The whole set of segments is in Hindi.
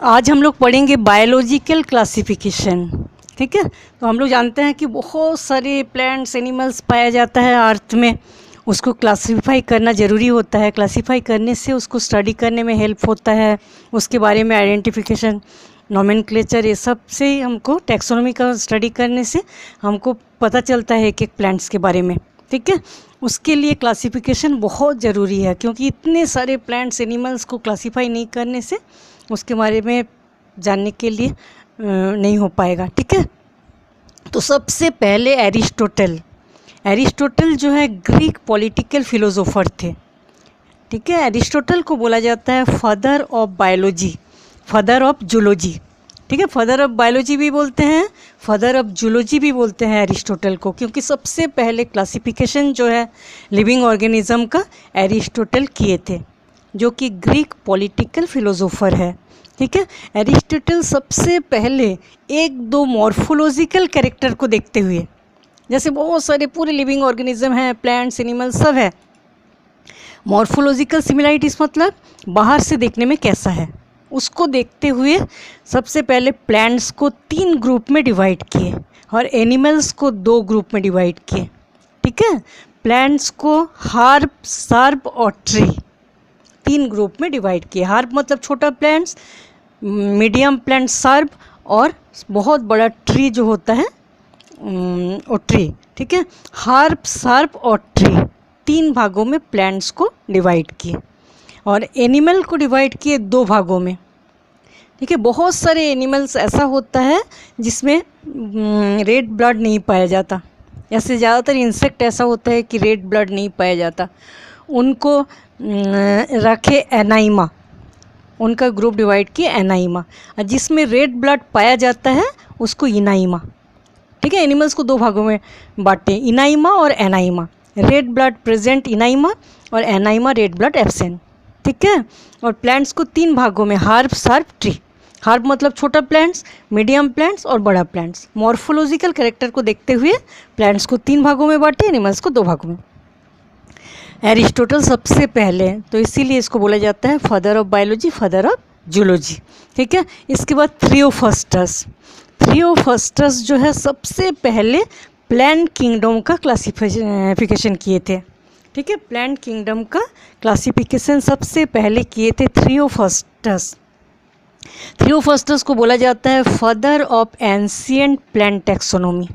आज हम लोग पढ़ेंगे बायोलॉजिकल क्लासिफिकेशन। ठीक है, तो हम लोग जानते हैं कि बहुत सारे प्लांट्स एनिमल्स पाया जाता है अर्थ में, उसको क्लासिफाई करना ज़रूरी होता है। क्लासिफाई करने से उसको स्टडी करने में हेल्प होता है, उसके बारे में आइडेंटिफिकेशन, नोमेनक्लेचर, ये सब से हमको टैक्सोनॉमी का स्टडी करने से हमको पता चलता है एक एक प्लांट्स के बारे में। ठीक है, उसके लिए क्लासिफिकेशन बहुत ज़रूरी है, क्योंकि इतने सारे प्लांट्स एनिमल्स को क्लासिफाई नहीं करने से उसके बारे में जानने के लिए नहीं हो पाएगा। ठीक है, तो सबसे पहले एरिस्टोटल जो है ग्रीक पॉलिटिकल फिलोसोफर थे। ठीक है, एरिस्टोटल को बोला जाता है father of biology, father of zoology. ठीक है, फादर ऑफ बायोलॉजी भी बोलते हैं, फादर ऑफ जूलॉजी भी बोलते हैं एरिस्टोटल को, क्योंकि सबसे पहले क्लासिफिकेशन जो है लिविंग ऑर्गेनिज्म का एरिस्टोटल किए थे, जो कि ग्रीक पॉलिटिकल फिलोसोफर है। ठीक है, एरिस्टोटल सबसे पहले एक दो मॉर्फोलॉजिकल कैरेक्टर को देखते हुए, जैसे बहुत सारे पूरे लिविंग ऑर्गेनिज्म हैं, प्लांट्स एनिमल सब है, मॉर्फोलॉजिकल सिमिलरिटीज़ मतलब बाहर से देखने में कैसा है, उसको देखते हुए सबसे पहले प्लांट्स को 3 ग्रुप में डिवाइड किए और एनिमल्स को 2 ग्रुप में डिवाइड किए। ठीक है, प्लांट्स को हार्ब, सर्ब और ट्री 3 ग्रुप में डिवाइड किए। हार्ब मतलब छोटा प्लांट्स, मीडियम प्लांट सर्ब, और बहुत बड़ा ट्री जो होता है और ट्री। ठीक है, हार्ब, सर्ब और ट्री 3 भागों में प्लांट्स को डिवाइड किए, और एनिमल को डिवाइड किए 2 भागों में। ठीक है, बहुत सारे एनिमल्स ऐसा होता है जिसमें रेड ब्लड नहीं पाया जाता, ऐसे ज़्यादातर इंसेक्ट ऐसा होता है कि रेड ब्लड नहीं पाया जाता, उनको रखे एनाइमा, उनका ग्रुप डिवाइड किए एनाइमा, और जिसमें रेड ब्लड पाया जाता है उसको इनाइमा। ठीक है, एनिमल्स को 2 भागों में बांटे, इनाइमा और एनाइमा। रेड ब्लड प्रेजेंट इनाइमा और एनाइमा रेड ब्लड एब्सेंट। ठीक है, और प्लांट्स को 3 भागों में, हार्ब, सर्ब, ट्री। हार्ब मतलब छोटा प्लांट्स, मीडियम प्लांट्स और बड़ा प्लांट्स। मॉर्फोलॉजिकल कैरेक्टर को देखते हुए प्लांट्स को 3 भागों में बांटे, एनिमल्स को 2 भागों में। एरिस्टोटल सबसे पहले, तो इसीलिए इसको बोला जाता है father of biology, father of zoology. ठीक है, इसके बाद थ्रियोफर्स्टस जो है सबसे पहले प्लांट किंगडम का क्लासिफिकेशन किए थे। ठीक है, प्लांट किंगडम का क्लासिफिकेशन सबसे पहले किए थे थ्रियोफर्स्टस को बोला जाता है father of ancient plant taxonomy,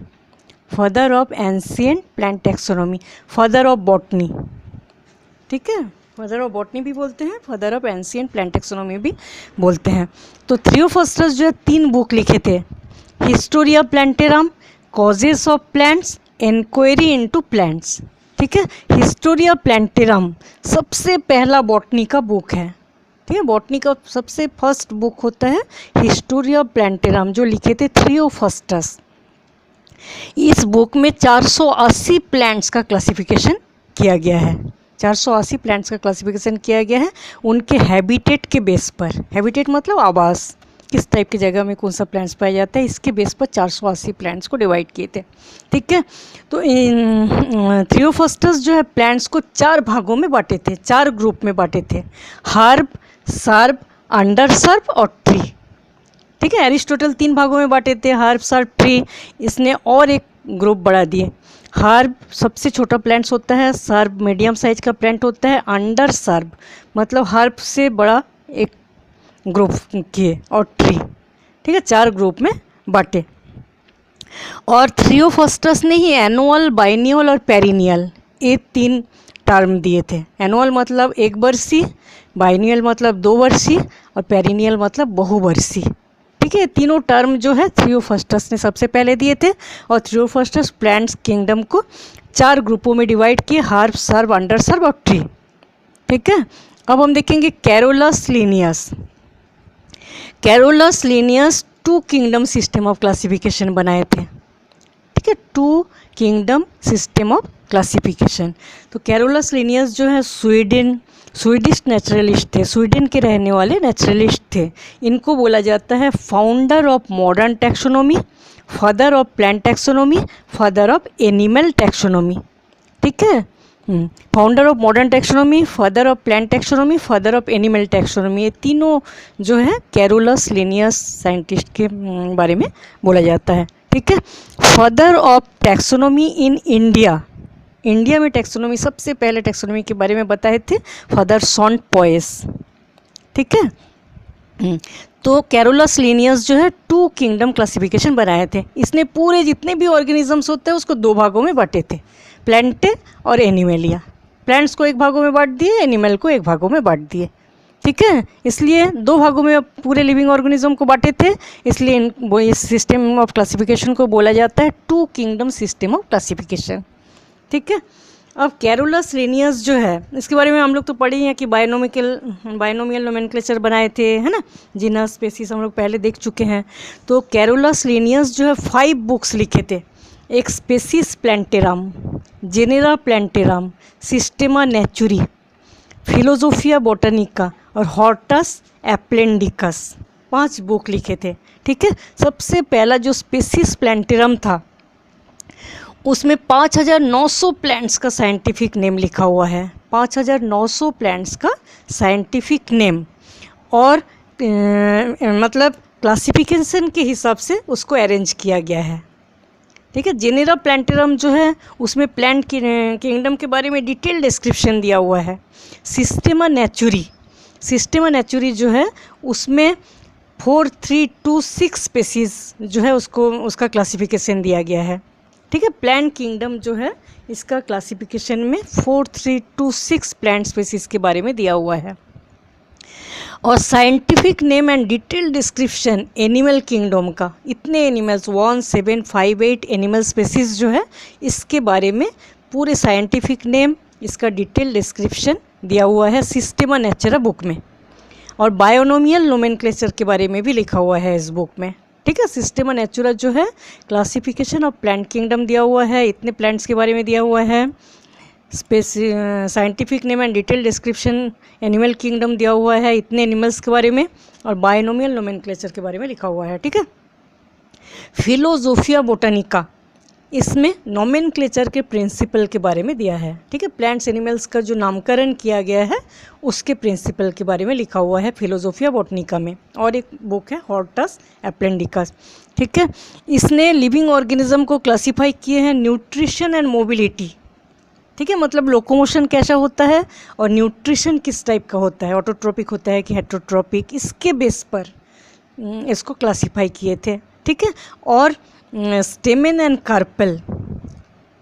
father of ancient plant taxonomy, father of botany. ठीक है, फादर ऑफ बॉटनी भी बोलते हैं, father of ancient plant taxonomy भी बोलते हैं। तो थ्रियोफर्स्टस जो है 3 बुक लिखे थे, Historia Plantarum, causes of plants, inquiry into plants. ठीक है, हिस्टोरिया प्लांटेरम सबसे पहला बॉटनी का बुक है। ठीक है, बॉटनी का सबसे फर्स्ट बुक होता है हिस्टोरिया प्लांटेरम, जो लिखे थे थ्रियोफर्स्टस। इस बुक में 480 प्लांट्स का क्लासिफिकेशन किया गया है, 480 प्लांट्स का क्लासिफिकेशन किया गया है उनके हैबिटेट के बेस पर। हैबिटेट मतलब आवास, किस टाइप की जगह में कौन सा प्लांट्स पाया जाता है, इसके बेस पर 480 प्लांट्स को डिवाइड किए थे। ठीक है, तो थ्रियोफर्स्टस जो है प्लांट्स को 4 भागों में बांटे थे, 4 ग्रुप में बांटे थे, हार्ब, सर्ब, अंडर सर्ब और ट्री। ठीक है, एरिस्टोटल 3 भागों में बांटे थे, हार्ब, सर्ब, ट्री। इसने और एक ग्रुप बढ़ा दिए। हार्ब सबसे छोटा प्लांट्स होता है, सर्ब मीडियम साइज का प्लांट होता है, अंडर सर्ब मतलब हार्ब से बड़ा एक ग्रुप किए, और ट्री। ठीक है, 4 ग्रुप में बांटे। और थ्रियोफर्स्टस ने ही एनुअल, बाइनियल और पेरिनियल ये 3 टर्म दिए थे। एनुअल मतलब 1 वर्षीय, बाइनियल मतलब 2 वर्षीय और पेरिनियल मतलब बहुवर्षीय। ठीक है, तीनों टर्म जो है थ्रियोफर्स्टस ने सबसे पहले दिए थे, और थ्रियोफर्स्टस प्लांट्स किंगडम को 4 ग्रुपों में डिवाइड किए, हार्ब, सर्ब, अंडर सर्ब और ट्री। ठीक है, अब हम देखेंगे Carolus Linnaeus. Carolus Linnaeus 2 kingdom system of classification बनाए थे। ठीक है, 2 किंगडम सिस्टम ऑफ क्लासिफिकेशन। तो कैरोलस लीनियस जो है स्वीडिश नेचुरलिस्ट थे, स्वीडन के रहने वाले नेचुरलिस्ट थे। इनको बोला जाता है founder of modern taxonomy, father of plant taxonomy, father of animal taxonomy. ठीक है, founder of modern taxonomy, father of plant taxonomy, father of animal taxonomy, ये तीनों जो है कैरोलस लिनियस साइंटिस्ट के बारे में बोला जाता है। ठीक है। Father of taxonomy in India, India में टैक्सोनॉमी सबसे पहले टैक्सोनॉमी के बारे में बताए थे फादर सॉन्ट पॉयस। ठीक है। तो कैरोलस लिनियस जो है 2 किंगडम क्लासिफिकेशन बनाए थे। इसने पूरे जितने भी ऑर्गेनिजम्स होते हैं उसको 2 भागों में बांटे थे, प्लांट और एनिमलिया। प्लांट्स को 1 भागों में बांट दिए, एनिमल को 1 भागों में बांट दिए। ठीक है। इसलिए 2 भागों में पूरे लिविंग ऑर्गेनिज्म को बांटे थे, इसलिए इस सिस्टम ऑफ क्लासिफिकेशन को बोला जाता है 2 किंगडम सिस्टम ऑफ क्लासिफिकेशन। ठीक है। अब कैरोलस लिनियस जो है इसके बारे में हम लोग तो पढ़े ही हैं कि बायनोमियल नोमेनक्लेचर बनाए थे, है ना, जीनस स्पेसीज हम लोग पहले देख चुके हैं। तो कैरोलस लिनियस जो है 5 बुक्स लिखे थे, एक species plantarum, genera plantarum, सिस्टेमा नेचुरी, फिलोसोफिया Botanica और हॉर्टस एप्लेंडिकस, 5 बुक लिखे थे। ठीक है। सबसे पहला जो स्पेसीज प्लांटेरम था उसमें 5900 प्लांट्स का साइंटिफिक नेम लिखा हुआ है, 5900 प्लांट्स का साइंटिफिक नेम, और मतलब क्लासिफिकेशन के हिसाब से उसको अरेंज किया गया है। ठीक है। जेनेरा प्लांटेरम जो है उसमें प्लांट किंगडम के बारे में डिटेल डिस्क्रिप्शन दिया हुआ है। सिस्टेमा नेचुरी जो है उसमें 4326 स्पेसीज जो है उसका क्लासिफिकेशन दिया गया है। ठीक है। प्लांट किंगडम जो है इसका क्लासिफिकेशन में 4326 प्लांट स्पेसीज के बारे में दिया हुआ है। और scientific name and detail description animal kingdom का, इतने एनिमल्स 1758 एनिमल स्पेसीज जो है इसके बारे में पूरे साइंटिफिक नेम, इसका डिटेल डिस्क्रिप्शन दिया हुआ है सिस्टेमा नेचुरा बुक में। और बायोनोमियल नोमेनक्लेचर के बारे में भी लिखा हुआ है इस बुक में। ठीक है। सिस्टेमा नेचुरा जो है क्लासिफिकेशन ऑफ प्लांट किंगडम दिया हुआ है, इतने प्लांट्स के बारे में दिया हुआ है, scientific name and detail description animal kingdom दिया हुआ है, इतने एनिमल्स के बारे में, और बायोनोमियल नोमेनक्लेचर के बारे में लिखा हुआ है। ठीक है। फिलोसोफिया बोटानिका, इसमें नोमेनक्लेचर के प्रिंसिपल के बारे में दिया है। ठीक है। प्लांट्स एनिमल्स का जो नामकरण किया गया है उसके प्रिंसिपल के बारे में लिखा हुआ है फिलोसोफिया बोटनिका में। और एक बुक है हॉर्टस एप्लेंडिकस। ठीक है। इसने लिविंग ऑर्गेनिज्म को क्लासीफाई किए हैं न्यूट्रिशन एंड मोबिलिटी। ठीक है। मतलब लोकोमोशन कैसा होता है और न्यूट्रिशन किस टाइप का होता है, ऑटोट्रोपिक होता है कि हेट्रोट्रोपिक, इसके बेस पर इसको क्लासीफाई किए थे। ठीक है। और स्टेमेन एंड कार्पेल,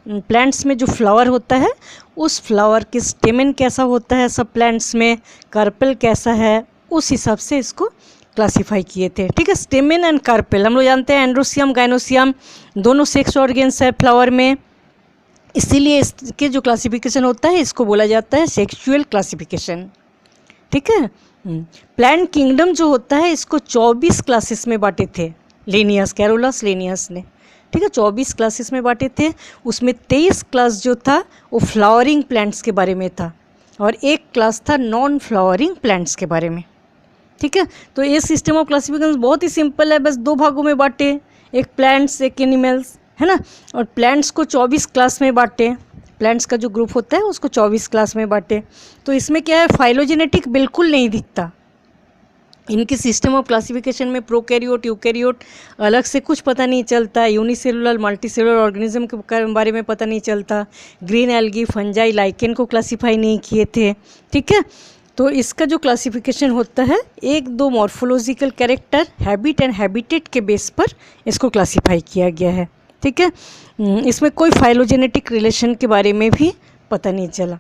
प्लांट्स में जो फ्लावर होता है उस फ्लावर के स्टेमेन कैसा होता है सब प्लांट्स में, कार्पेल कैसा है, उस हिसाब से इसको क्लासीफाई किए थे। ठीक है। स्टेमेन एंड कार्पेल हम लोग जानते हैं एंड्रोसियम गाइनोसियम दोनों सेक्स ऑर्गेन्स है फ्लावर में, इसीलिए इसके जो क्लासिफिकेशन होता है इसको बोला जाता है सेक्सुअल क्लासिफिकेशन। ठीक है। प्लांट किंगडम जो होता है इसको 24 क्लासेस में बांटे थे लिनियस, कैरोलस लिनियस ने। ठीक है। 24 क्लासेस में बांटे थे, उसमें 23 क्लास जो था वो फ्लावरिंग प्लांट्स के बारे में था और 1 क्लास था नॉन फ्लावरिंग प्लांट्स के बारे में। ठीक है। तो ये सिस्टम ऑफ क्लासिफिकेशन बहुत ही सिंपल है, बस 2 भागों में बांटे, एक प्लांट्स एक एनिमल्स, है ना। और प्लांट्स को 24 क्लास में बांटे, प्लांट्स का जो ग्रुप होता है उसको 24 क्लास में बांटे। तो इसमें क्या है, फाइलोजेनेटिक बिल्कुल नहीं दिखता। इनके सिस्टम ऑफ क्लासिफिकेशन में प्रोकैरियोट यूकैरियोट अलग से कुछ पता नहीं चलता, यूनिसेलुलर मल्टीसेलुलर ऑर्गेनिज्म के बारे में पता नहीं चलता, ग्रीन एल्गी फंजाई लाइकेन को क्लासीफाई नहीं किए थे। ठीक है। तो इसका जो क्लासिफिकेशन होता है 1-2 morphological character, habit and habitat के बेस पर इसको क्लासीफाई किया गया है। ठीक है। इसमें कोई फाइलोजेनेटिक रिलेशन के बारे में भी पता नहीं चला।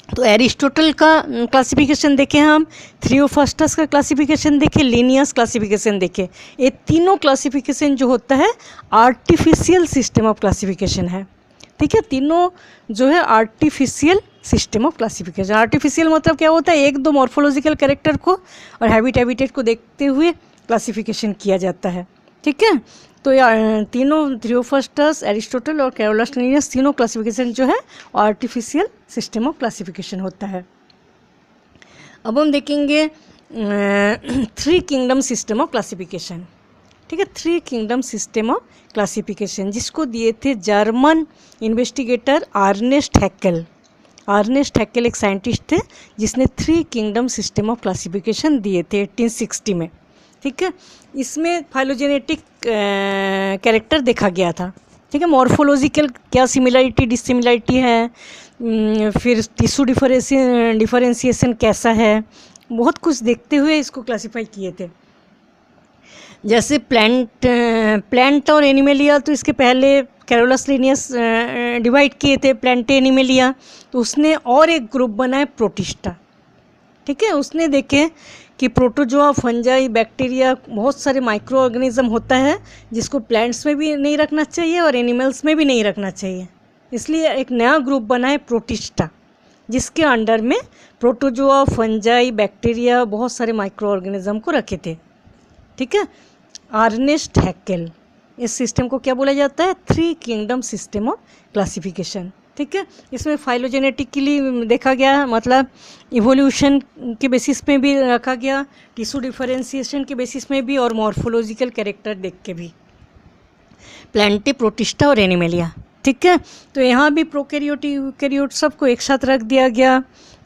तो एरिस्टोटल का क्लासिफिकेशन देखें हम, थ्रियोफास्टस का क्लासिफिकेशन देखें, लिनियस क्लासिफिकेशन देखें, ये तीनों क्लासिफिकेशन जो होता है आर्टिफिशियल सिस्टम ऑफ क्लासिफिकेशन है। ठीक है। तीनों जो है artificial system of classification. Artificial मतलब क्या होता है, 1-2 मॉर्फोलॉजिकल कैरेक्टर को और हैबिटेट को देखते हुए क्लासिफिकेशन किया जाता है। ठीक है। तो ये तीनों थ्रियोफास्टस, एरिस्टोटल और कैरोलस लिनियस तीनों क्लासिफिकेशन जो है आर्टिफिशियल सिस्टम ऑफ क्लासिफिकेशन होता है। अब हम देखेंगे 3 किंगडम सिस्टम ऑफ क्लासिफिकेशन। ठीक है। 3 किंगडम सिस्टम ऑफ क्लासिफिकेशन जिसको दिए थे German investigator Ernst Haeckel. Ernst Haeckel एक साइंटिस्ट थे जिसने 3 किंगडम सिस्टम ऑफ क्लासिफिकेशन दिए थे 1860 में। ठीक है, इसमें फाइलोजेनेटिक कैरेक्टर देखा गया था। ठीक है, मॉर्फोलॉजिकल क्या सिमिलरिटी डिसिमिलरिटी है, फिर टिश्यू डिफरेंशिएशन कैसा है, बहुत कुछ देखते हुए इसको क्लासिफाई किए थे। जैसे प्लांट और एनिमेलिया, तो इसके पहले कैरोलस लिनियस डिवाइड किए थे प्लांट एनिमेलिया, तो उसने और एक ग्रुप बनाया प्रोटिस्टा। ठीक है, उसने देखे कि प्रोटोजोआ, फंजाई, बैक्टीरिया, बहुत सारे माइक्रो ऑर्गेनिज्म होता है जिसको प्लांट्स में भी नहीं रखना चाहिए और एनिमल्स में भी नहीं रखना चाहिए, इसलिए एक नया ग्रुप बनाए प्रोटिस्टा, जिसके अंडर में प्रोटोजोआ, फंजाई, बैक्टीरिया, बहुत सारे माइक्रो ऑर्गेनिज्म को रखे थे। ठीक है, अर्नेस्ट हैकेल, इस सिस्टम को क्या बोला जाता है? 3 किंगडम सिस्टम ऑफ क्लासिफिकेशन। ठीक है, इसमें फाइलोजेनेटिकली देखा गया, मतलब इवोल्यूशन के बेसिस में भी रखा गया, टिश्यू डिफरेंशिएशन के बेसिस में भी, और मॉर्फोलॉजिकल कैरेक्टर देख के भी, प्लांटे, प्रोटिस्टा और एनिमेलिया। ठीक है, तो यहाँ भी प्रोकैरियोट, यूकैरियोट सबको एक साथ रख दिया गया।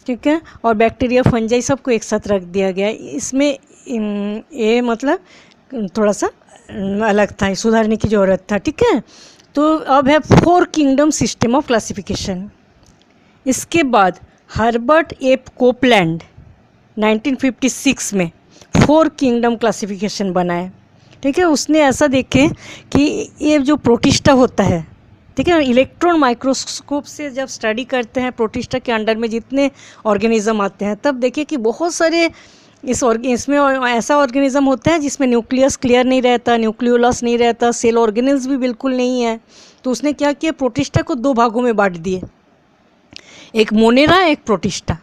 ठीक है, और बैक्टीरिया, फंजाई सबको एक साथ रख दिया गया। इसमें ये मतलब थोड़ा सा अलग था, सुधारने की ज़रूरत था। ठीक है, तो अब है 4 किंगडम सिस्टम ऑफ क्लासिफिकेशन। इसके बाद हर्बर्ट एफ कोपलैंड 1956 में 4 किंगडम क्लासिफिकेशन बनाए। ठीक है, उसने ऐसा देखे कि ये जो प्रोटिस्टा होता है, ठीक है, इलेक्ट्रॉन माइक्रोस्कोप से जब स्टडी करते हैं प्रोटिस्टा के अंडर में जितने ऑर्गेनिज्म आते हैं, तब देखिए कि बहुत सारे इसमें ऐसा ऑर्गेनिज्म होता है जिसमें न्यूक्लियस क्लियर नहीं रहता, न्यूक्लियोलस नहीं रहता, सेल ऑर्गेनेल्स भी बिल्कुल नहीं है। तो उसने क्या किया, प्रोटिस्टा को 2 भागों में बांट दिए, एक मोनेरा, एक प्रोटिस्टा।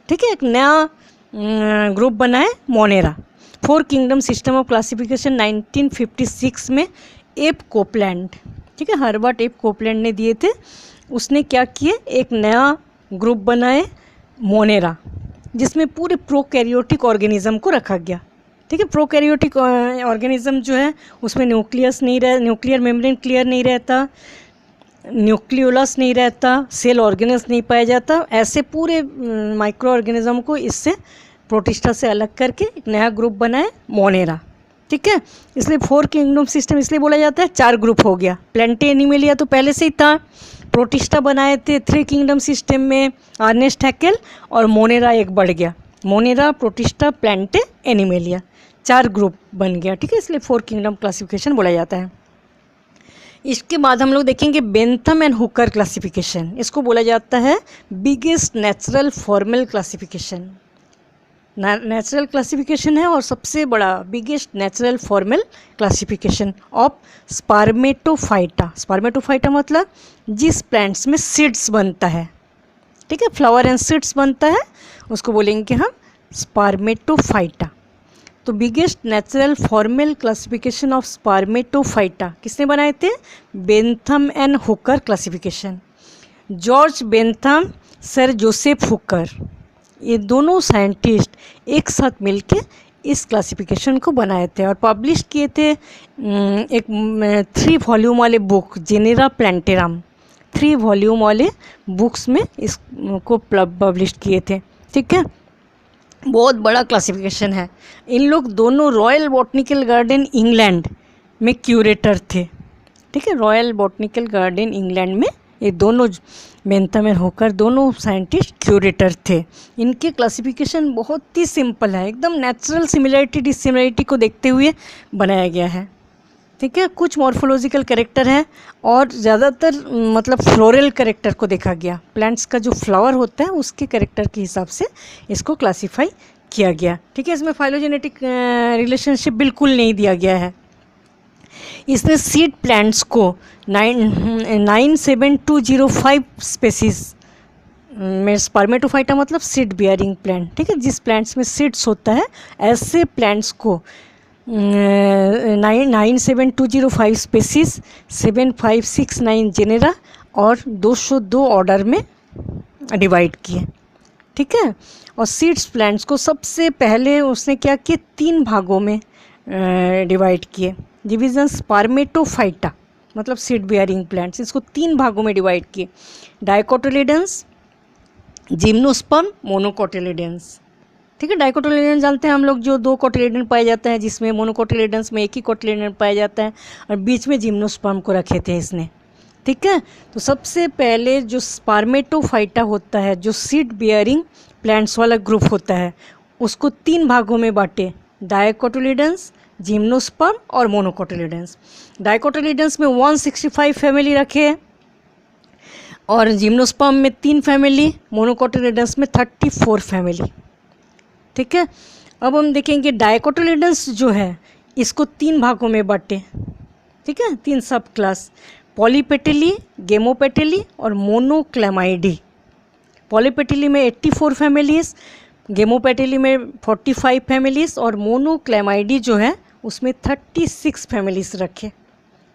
ठीक है, एक नया ग्रुप बनाए Monera. 4 kingdom system of classification 1956 में एफ कोपलैंड, ठीक है, हर्बर्ट एफ कोपलैंड ने दिए थे। उसने क्या किए, एक नया ग्रुप बनाए मोनेरा, जिसमें पूरे प्रोकैरियोटिक ऑर्गेनिज्म को रखा गया। ठीक है, प्रोकैरियोटिक ऑर्गेनिज्म जो है उसमें न्यूक्लियर मेम्ब्रेन क्लियर नहीं रहता, न्यूक्लियोलस नहीं रहता, सेल ऑर्गेनेल्स नहीं पाया जाता, ऐसे पूरे माइक्रो ऑर्गेनिज्म को इससे प्रोटिस्टा से अलग करके एक नया ग्रुप बनाए मोनेरा। ठीक है, इसलिए 4 किंगडम सिस्टम इसलिए बोला जाता है, 4 ग्रुप हो गया। प्लांटे एनिमेलिया तो पहले से ही था, प्रोटिस्टा बनाए थे 3 किंगडम सिस्टम में अर्नेस्ट हैकेल, और मोनेरा एक बढ़ गया, Monera, protista, Plantae, animalia, 4 group बन गया। ठीक है, इसलिए 4 किंगडम क्लासिफिकेशन बोला जाता है। इसके बाद हम लोग देखेंगे बेंथम एंड हुकर क्लासिफिकेशन। इसको बोला जाता है biggest natural formal classification. Natural classification है और सबसे बड़ा biggest natural formal classification of Spermatophyta. Spermatophyta मतलब जिस प्लांट्स में सीड्स बनता है, ठीक है, फ्लावर एंड सीड्स बनता है, उसको बोलेंगे हम स्पर्मेटोफाइटा। तो biggest natural formal classification of Spermatophyta किसने बनाए थे? Bentham and Hooker classification. George Bentham, sir Joseph Hooker, ये दोनों साइंटिस्ट एक साथ मिलके इस क्लासिफिकेशन को बनाए थे और पब्लिश किए थे एक 3 वॉल्यूम वाले बुक जेनेरा प्लांटेरम, 3 वॉल्यूम वाले बुक्स में इसको पब्लिश किए थे। ठीक है, बहुत बड़ा क्लासिफिकेशन है। इन लोग दोनों रॉयल बॉटनिकल गार्डन इंग्लैंड में क्यूरेटर थे। ठीक है, रॉयल बॉटनिकल गार्डन इंग्लैंड में ये दोनों बेंथम एंड हुकर दोनों साइंटिस्ट क्यूरेटर थे। इनके क्लासिफिकेशन बहुत ही सिंपल है, एकदम नेचुरल सिमिलरिटी डिसिमिलरिटी को देखते हुए बनाया गया है। ठीक है, कुछ मॉर्फोलॉजिकल कैरेक्टर है और ज़्यादातर मतलब फ्लोरल कैरेक्टर को देखा गया। प्लांट्स का जो फ्लावर होता है उसके कैरेक्टर के हिसाब से इसको क्लासीफाई किया गया। ठीक है, इसमें फाइलोजेनेटिक रिलेशनशिप बिल्कुल नहीं दिया गया है। इसने सीड प्लांट्स को 97205 स्पेसीज में, स्पर्मेटोफाइटा मतलब सीड बियरिंग प्लांट, ठीक है, जिस प्लांट्स में सीड्स होता है ऐसे प्लांट्स को 97205 स्पेसीज, 7569 जेनेरा और 202 ऑर्डर में डिवाइड किए। ठीक है, और सीड्स प्लांट्स को सबसे पहले उसने क्या किए, 3 भागों में डिवाइड किए। डिवीजन स्पर्मेटोफाइटा मतलब सीड बियरिंग प्लांट्स, इसको 3 भागों में डिवाइड किए। Dicotyledons, gymnosperm, मोनोकोटिलिडन्स। ठीक है, डाइकोटिलिडन जानते हैं हम लोग, जो 2 कोटिलिडन पाए जाते हैं, जिसमें मोनोकोटिलिडन्स में 1 ही कोटिलिडन पाया जाता है और बीच में जिम्नोस्पर्म को रखे थे इसने। ठीक है, तो सबसे पहले जो स्पर्मेटोफाइटा होता है, जो सीड बियरिंग प्लांट्स वाला ग्रुप होता है, उसको 3 भागों में बांटे, डाइकोटिलिडन्स, जिम्नोस्पर्म और मोनोकोटिलिडन्स। डाइकोटिलिडन्स में 165 फैमिली रखे हैं और जिम्नोस्पर्म में 3 फैमिली, मोनोकोटिलिडन्स में 34 फैमिली। ठीक है, अब हम देखेंगे डाइकोटिलिडन्स जो है इसको 3 भागों में बांटे। ठीक है, 3 सब क्लास, पॉलीपेटेली, गेमोपेटेली और मोनोक्लेमाइडी। पॉलीपेटेली में 84 फैमिलीज, गेमोपेटेली में 45 फैमिलीज और मोनोक्लेमाइडी जो है उसमें 36 फैमिलीज रखे।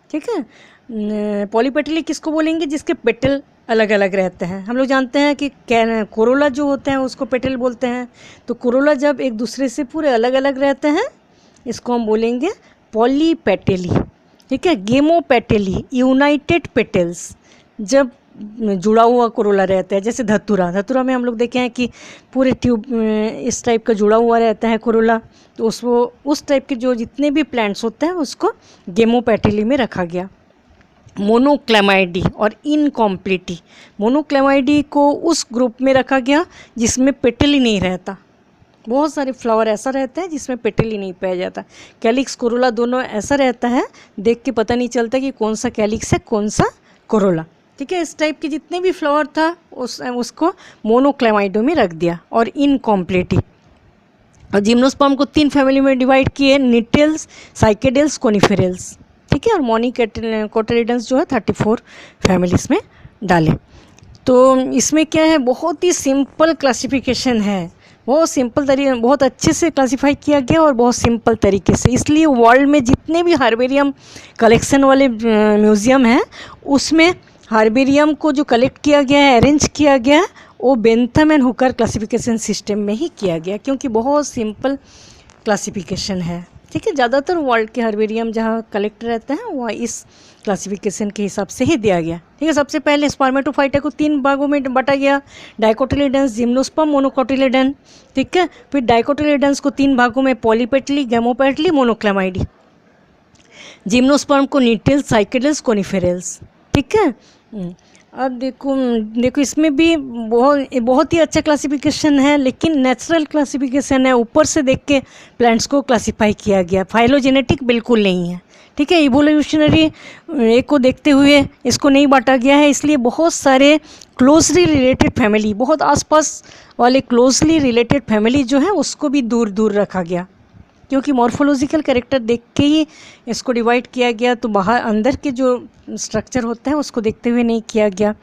ठीक है, पॉलीपेटेली किसको बोलेंगे? जिसके पेटल अलग अलग रहते हैं। हम लोग जानते हैं कि कोरोला जो होते हैं उसको पेटल बोलते हैं, तो कोरोला जब एक दूसरे से पूरे अलग अलग रहते हैं इसको हम बोलेंगे पॉलीपेटेली। ठीक है, गेमोपेटेली, यूनाइटेड पेटल्स, जब जुड़ा हुआ कोरोला रहता है, जैसे धतूरा में हम लोग देखे हैं कि पूरे ट्यूब इस टाइप का जुड़ा हुआ रहता है कोरोला, तो उसको उस टाइप के जो जितने भी प्लांट्स होते हैं उसको गेमोपेटेली में रखा गया। मोनोक्लेमाइडी और इनकॉम्प्लीटी, मोनोक्लेमाइडी को उस ग्रुप में रखा गया जिसमें पेटल ही नहीं रहता। बहुत सारे फ्लावर ऐसा रहता है जिसमें पेटल ही नहीं पाया जाता। कैलिक्स कोरोला दोनों ऐसा रहता है, देख के पता नहीं चलता कि कौन सा कैलिक्स है कौन सा कोरोला। ठीक है, इस टाइप के जितने भी फ्लावर था उसको मोनोक्लेमाइडो में रख दिया। और इनकॉम्प्लीटी, और जिम्नोस्पर्म को 3 फैमिली में डिवाइड किए, निटेल्स, साइकेडेल्स, कोनिफेरल्स। ठीक है, और मोनोकोटिलिडन्स जो है 34 फैमिलीज में डाले। तो इसमें क्या है, बहुत ही सिंपल क्लासिफिकेशन है, बहुत सिंपल तरीके, बहुत अच्छे से क्लासिफाई किया गया और बहुत सिंपल तरीके से। इसलिए वर्ल्ड में जितने भी हार्बेरियम कलेक्शन वाले म्यूज़ियम हैं उसमें हार्बेरियम को जो कलेक्ट किया गया है, अरेंज किया गया है, वो Bentham and Hooker classification system में ही किया गया, क्योंकि बहुत सिंपल क्लासिफिकेशन है। ठीक है, ज़्यादातर वर्ल्ड के हार्बेरियम जहाँ कलेक्ट रहते हैं वहाँ इस क्लासिफिकेशन के हिसाब से ही दिया गया। ठीक है, सबसे पहले स्पर्मेटोफाइटा को 3 भागों में बांटा गया, डाइकोटिलिडन्स, जिम्नोस्पर्म, मोनोकोटिलिडन। ठीक है, फिर डाइकोटिलिडन्स को 3 भागों में, पॉलीपेटली, गेमोपेटली, मोनोक्लेमाइडी। जिम्नोस्पर्म को निटेल्स, साइकेडेल्स, कोनिफेरल्स। ठीक है, अब देखो इसमें भी बहुत ही अच्छा क्लासिफिकेशन है, लेकिन नेचुरल क्लासिफिकेशन है, ऊपर से देख के प्लांट्स को क्लासिफाई किया गया, फाइलोजेनेटिक बिल्कुल नहीं है। ठीक है, इवोल्यूशनरी एक को देखते हुए इसको नहीं बांटा गया है, इसलिए बहुत सारे क्लोजली रिलेटेड फैमिली, बहुत आसपास वाले क्लोजली रिलेटेड फैमिली जो है उसको भी दूर दूर रखा गया, क्योंकि मॉर्फोलॉजिकल कैरेक्टर देख के ही इसको डिवाइड किया गया, तो बाहर अंदर के जो स्ट्रक्चर होता है उसको देखते हुए नहीं किया गया।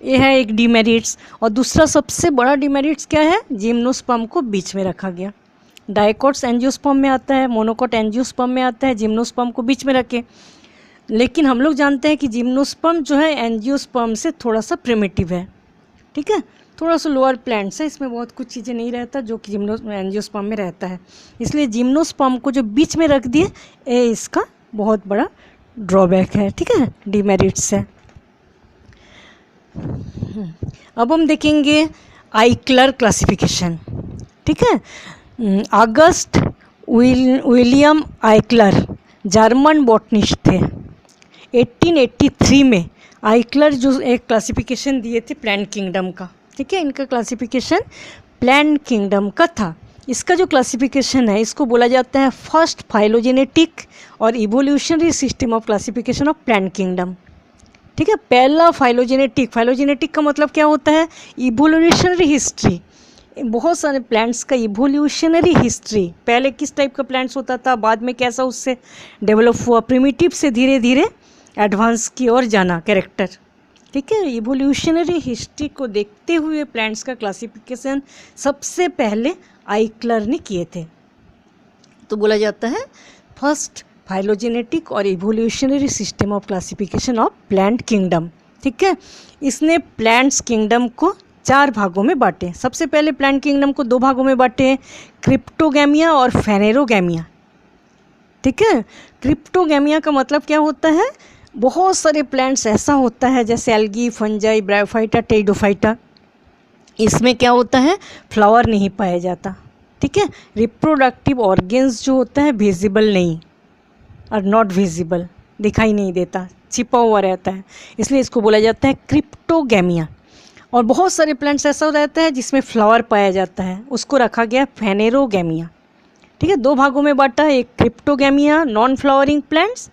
ये है एक डिमेरिट्स। और दूसरा सबसे बड़ा डिमेरिट्स क्या है, जिम्नोस्पर्म को बीच में रखा गया। डाइकोट्स एंजियोस्पर्म में आता है, मोनोकोट एंजियोस्पर्म में आता है, जिम्नोस्पर्म को बीच में रखे। लेकिन हम लोग जानते हैं कि जिम्नोस्पर्म जो है एंजियोस्पर्म से थोड़ा सा प्रिमिटिव है। ठीक है, थोड़ा सा लोअर प्लांट्स है, इसमें बहुत कुछ चीज़ें नहीं रहता जो कि एंजियोस्पर्म में रहता है, इसलिए जिम्नोस्पर्म को जो बीच में रख दिए ये इसका बहुत बड़ा ड्रॉबैक है। ठीक है, डिमेरिट्स है। अब हम देखेंगे आइक्लर क्लासिफिकेशन। ठीक है, अगस्ट विलियम आइक्लर जर्मन बॉटनिस्ट थे। 1883 में आइक्लर जो एक क्लासिफिकेशन दिए थे प्लांट किंगडम का। ठीक है, इनका क्लासिफिकेशन प्लांट किंगडम का था। इसका जो क्लासिफिकेशन है इसको बोला जाता है फर्स्ट फाइलोजेनेटिक और evolutionary system of classification of plant kingdom. ठीक है, पहला फाइलोजेनेटिक का मतलब क्या होता है, इवोल्यूशनरी हिस्ट्री, बहुत सारे प्लांट्स का इवोल्यूशनरी हिस्ट्री, पहले किस टाइप का प्लांट्स होता था, बाद में कैसा उससे डेवलप हुआ, प्रिमिटिव से धीरे धीरे एडवांस की ओर जाना कैरेक्टर। ठीक है, इवोल्यूशनरी हिस्ट्री को देखते हुए प्लांट्स का क्लासिफिकेशन सबसे पहले आइक्लर ने किए थे, तो बोला जाता है फर्स्ट फाइलोजेनेटिक और evolutionary system of classification of plant kingdom. ठीक है, इसने प्लांट्स किंगडम को 4 भागों में बांटे। सबसे पहले प्लांट किंगडम को 2 भागों में बांटे, क्रिप्टोगैमिया और फेनेरोगैमिया। ठीक है, क्रिप्टोगैमिया का मतलब क्या होता है, बहुत सारे प्लांट्स ऐसा होता है जैसे एल्गी, फंजाई, ब्रायोफाइटा, टेरिडोफाइटा, इसमें क्या होता है, फ्लावर नहीं पाया जाता। ठीक है, रिप्रोडक्टिव ऑर्गेन्स जो होता है विजिबल नहीं और नॉट विजिबल, दिखाई नहीं देता, छिपा हुआ रहता है, इसलिए इसको बोला जाता है क्रिप्टोगैमिया। और बहुत सारे प्लांट्स ऐसा रहता है जिसमें फ्लावर पाया जाता है, उसको रखा गया फेनेरोगैमिया। ठीक है, दो भागों में बांटा है, एक क्रिप्टोगैमिया नॉन फ्लावरिंग प्लांट्स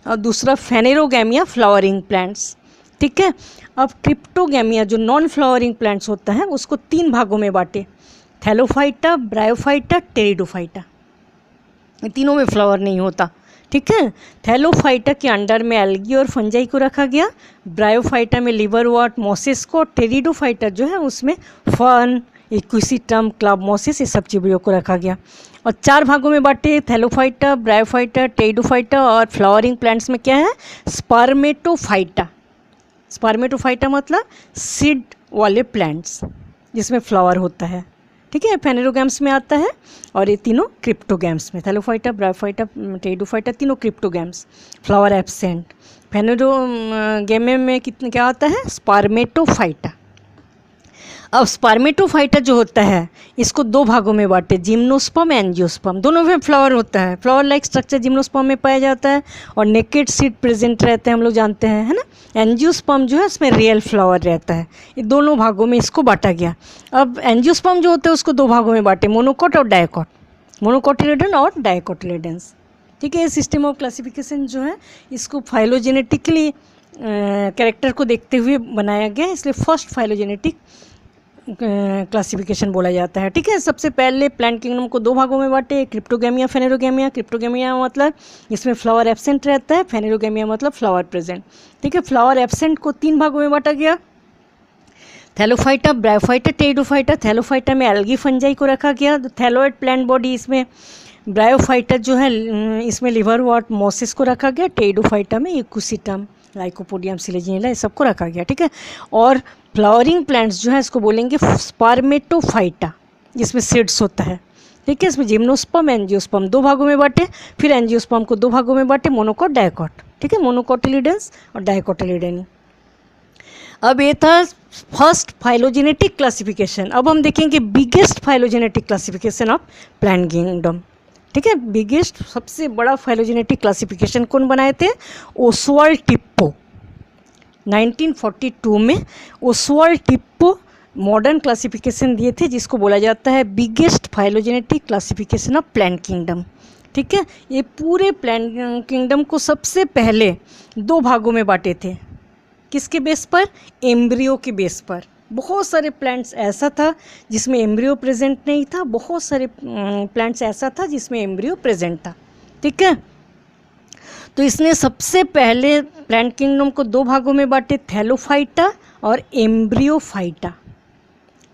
और दूसरा फेनेरोगैमिया फ्लावरिंग प्लांट्स। ठीक है, अब क्रिप्टोगैमिया जो नॉन फ्लावरिंग प्लांट्स होता है उसको 3 भागों में बांटे, थैलोफाइटा, ब्रायोफाइटा, टेरिडोफाइटा। तीनों में फ्लावर नहीं होता। ठीक है, थैलोफाइटा के अंडर में एल्गी और फंजाई को रखा गया, ब्रायोफाइटा में लिवरवॉर्ट, मॉसेस को, टेरिडोफाइटा जो है उसमें फर्न, इक्विसिटम, क्लब मॉसेस, ये सब चीज़ों को रखा गया। और 4 भागों में बांटे, थैलोफाइटा, ब्रायोफाइटा, टेरिडोफाइटा। और फ्लावरिंग प्लांट्स में क्या है, स्पर्मेटोफाइटा। स्पर्मेटोफाइटा मतलब सीड वाले प्लांट्स जिसमें फ्लावर होता है। ठीक है, फेनेरोगैम्स में आता है। और ये तीनों क्रिप्टोगैम्स में, थैलोफाइटा, ब्रायोफाइटा, टेरिडोफाइटा, तीनों क्रिप्टोगैम्स, फ्लावर एब्सेंट। फेनेरोगैमे में कितने क्या आता है, स्पर्मेटोफाइटा। अब स्पर्मेटोफाइटा जो होता है इसको 2 भागों में बांटे, जिम्नोस्पर्म, एंजियोस्पर्म। दोनों में फ्लावर होता है, फ्लावर लाइक स्ट्रक्चर जिम्नोस्पर्म में पाया जाता है और नेकेड सीड प्रेजेंट रहते हैं, हम लोग जानते हैं, है ना। एंजियोस्पर्म जो है इसमें रियल फ्लावर रहता है। ये दोनों भागों में इसको बांटा गया। अब एंजियोस्पर्म जो होते हैं उसको 2 भागों में बांटे, मोनोकॉट और डायकॉट, मोनोकोटिलेडन और डायकोटिलेडेंस। ठीक है, ये सिस्टम ऑफ क्लासिफिकेशन जो है इसको फाइलोजेनेटिकली कैरेक्टर को देखते हुए बनाया गया है, इसलिए फर्स्ट फाइलोजेनेटिक क्लासिफिकेशन बोला जाता है। ठीक है, सबसे पहले प्लांट किंगडम को 2 भागों में बांटे, क्रिप्टोगैमिया, फेनेरोगैमिया। क्रिप्टोगैमिया मतलब इसमें फ्लावर एब्सेंट रहता है, फेनेरोगैमिया मतलब फ्लावर प्रेजेंट। ठीक है, फ्लावर एब्सेंट को 3 भागों में बांटा गया, थैलोफाइटा, ब्रायोफाइटा, टेरिडोफाइटा। थैलोफाइटा में एल्गी फंजाई को रखा गया, थैलोइड प्लांट बॉडी इसमें। ब्रायोफाइटा जो है इसमें लिवरवॉर्ट, मॉसेस को रखा गया। टेरिडोफाइटा में इक्विसिटम, लाइकोपोडियम, सिलेजिनेला, ये सबको रखा गया। ठीक है, और फ्लावरिंग प्लांट्स जो है इसको बोलेंगे स्पर्मेटोफाइटा, जिसमें सीड्स होता है। ठीक है, इसमें जिम्नोस्पर्म, एंजियोस्पर्म 2 भागों में बांटे, फिर एंजियोस्पर्म को 2 भागों में बांटे, मोनोकॉट, डायकॉट। ठीक है, मोनोकोटिलिडेंस और डायकोटिलिडेन। अब ये था फर्स्ट फाइलोजेनेटिक क्लासिफिकेशन। अब हम देखेंगे biggest phylogenetic classification of plant kingdom. ठीक है, बिगेस्ट सबसे बड़ा फाइलोजेनेटिक क्लासिफिकेशन कौन बनाए थे, ओसवाल्ड टिप्पो। 1942 में ओसवाल्ड टिप्पो मॉडर्न क्लासिफिकेशन दिए थे, जिसको बोला जाता है biggest phylogenetic classification of plant kingdom. ठीक है, ये पूरे प्लांट किंगडम को सबसे पहले 2 भागों में बांटे थे, किसके बेस पर, एम्ब्रियो के बेस पर। बहुत सारे प्लांट्स ऐसा था जिसमें एम्ब्रियो प्रेजेंट नहीं था, बहुत सारे प्लांट्स ऐसा था जिसमें एम्ब्रियो प्रेजेंट था। ठीक है, तो इसने सबसे पहले प्लांट किंगडम को 2 भागों में बांटे, थैलोफाइटा और एम्ब्रियोफाइटा।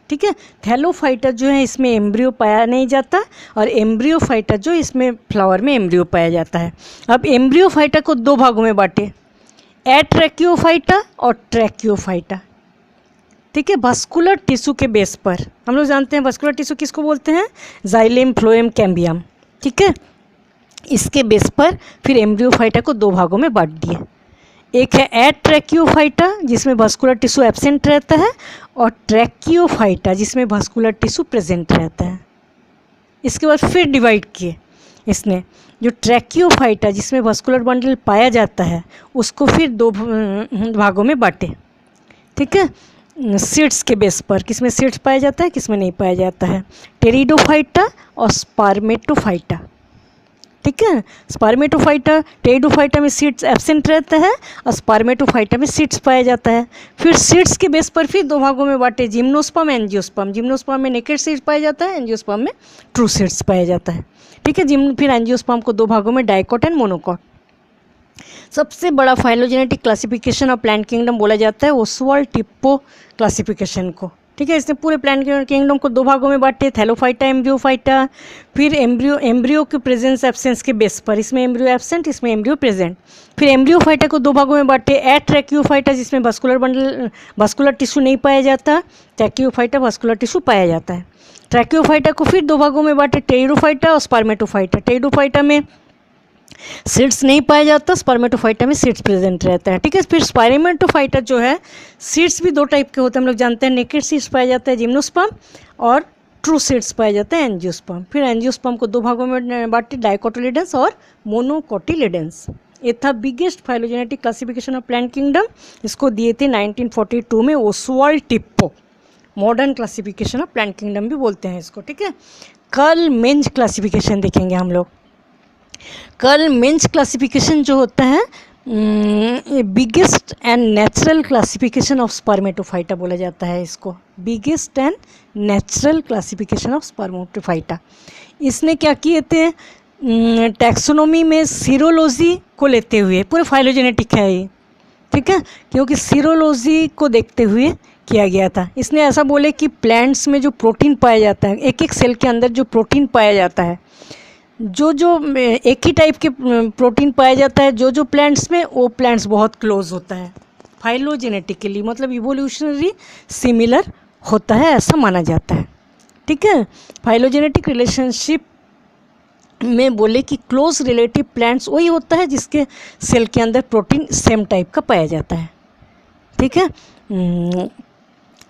ठीक है, थैलोफाइटा जो है इसमें एम्ब्रियो पाया नहीं जाता और एम्ब्रियोफाइटा जो इसमें फ्लावर में एम्ब्रियो पाया जाता है। अब एम्ब्रियोफाइटा को 2 भागों में बांटे, एट्रैकियोफाइटा और ट्रैकियोफाइटा। ठीक है, वस्कुलर टिश्यू के बेस पर, हम लोग जानते हैं वस्कुलर टिश्यू किसको बोलते हैं, जाइलेम, फ्लोएम, कैम्बियम। ठीक है, इसके बेस पर फिर एम्ब्रियोफाइटा को 2 भागों में बांट दिए। एक है एट्रैकियोफाइटा जिसमें वस्कुलर टिश्यू एब्सेंट रहता है, और ट्रैकियोफाइटा जिसमें वस्कुलर टिश्यू प्रेजेंट रहता है। इसके बाद फिर डिवाइड किए इसने, जो ट्रैकियोफाइटा जिसमें वस्कुलर बंडल पाया जाता है उसको फिर 2 भागों में बांटे। ठीक है, सीड्स के बेस पर, किसमें सीड्स पाया जाता है, किसमें नहीं पाया जाता है, टेरिडोफाइटा और स्पर्मेटोफाइटा। ठीक है, स्पर्मेटोफाइटा, टेरिडोफाइटा में सीड्स एब्सेंट रहता है और स्पर्मेटोफाइटा में सीड्स पाया जाता है। फिर सीड्स के बेस पर फिर 2 भागों में बांटे, जिम्नोस्पर्म, एंजियोस्पर्म। जिम्नोस्पर्म में नेकेड सीड्स पाया जाता है, एंजियोस्पर्म में ट्रू सीड्स पाया जाता है। ठीक है, फिर एंजियोस्पर्म को 2 भागों में, डायकॉट एंड मोनोकॉट। सबसे बड़ा phylogenetic classification of plant kingdom बोला जाता है ओसवाल्ड टिप्पो क्लासिफिकेशन को। ठीक है, इसने पूरे प्लांट किंगडम को 2 भागों में बांटे, थैलोफाइटा, एम्ब्रियोफाइटा। फिर एम्ब्रियो के प्रेजेंस एब्सेंस के बेस पर, इसमें एम्ब्रियो एब्सेंट, इसमें एम्ब्रियो प्रेजेंट। फिर एम्ब्रियोफाइटा को 2 भागों में बांटे, एट्रैकियोफाइटा जिसमें वस्कुलर टिश्यू नहीं पाया जाता, ट्रैकियोफाइटा वस्कुलर टिश्यू पाया जाता है। ट्रैकियोफाइटा को फिर 2 भागों में बांटे, टेरिडोफाइटा और स्पर्मेटोफाइटा। टेरिडोफाइटा में सीड्स नहीं पाया जाता, स्पर्मेटोफाइटा में सीड्स प्रेजेंट रहता है। ठीक है, फिर स्पायरेमेटोफाइटा जो है, सीड्स भी दो टाइप के होते हैं, हम लोग जानते हैं। नेकेड सीड्स पाया जाता है जिम्नोस्पर्म, और ट्रू सीड्स पाया जाता है एंजियोस्पर्म। फिर एंजियोस्पर्म को दो भागों में बांटे, डाइकोटिलिडेंस और मोनोकोटिलिडेंस। ये था biggest phylogenetic classification of plant kingdom. इसको दिए थे 1942 में Oswald टिप्पो। Modern classification of plant kingdom भी बोलते हैं इसको। ठीक है, कर्ल मेंज क्लासिफिकेशन देखेंगे हम लोग। कर्ल मेंज क्लासिफिकेशन जो होता है, biggest and natural classification of Spermatophyta बोला जाता है इसको। Biggest and natural classification of Spermatophyta. इसने क्या किए थे, टैक्सोनॉमी में सीरोलॉजी को लेते हुए, पूरे फाइलोजेनेटिक है ये। ठीक है, क्योंकि सीरोलॉजी को देखते हुए किया गया था। इसने ऐसा बोले कि प्लांट्स में जो प्रोटीन पाया जाता है, एक एक सेल के अंदर जो प्रोटीन पाया जाता है, जो एक ही टाइप के प्रोटीन पाया जाता है जो प्लांट्स में, वो प्लांट्स बहुत क्लोज होता है फाइलोजेनेटिकली, मतलब इवोल्यूशनरी सिमिलर होता है, ऐसा माना जाता है। ठीक है, फाइलोजेनेटिक रिलेशनशिप में बोले कि क्लोज रिलेटिव प्लांट्स वही होता है जिसके सेल के अंदर प्रोटीन सेम टाइप का पाया जाता है। ठीक है,